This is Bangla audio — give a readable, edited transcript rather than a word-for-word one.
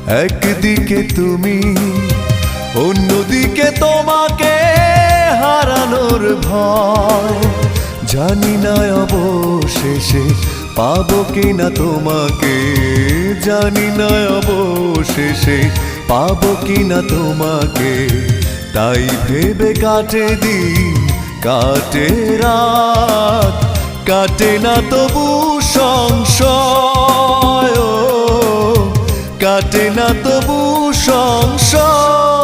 একদিকে তুমি, অন্যদিকে তোমাকে হারানোর ভয়। জানি না অবশেষে পাবো কিনা তোমাকে, জানি না অবশেষে পাবো কিনা তোমাকে। তাই ভেবে কাটে দিন, কাটে রাত, কাটে না তবু সংশয়, কাটে না তবু সংশয়।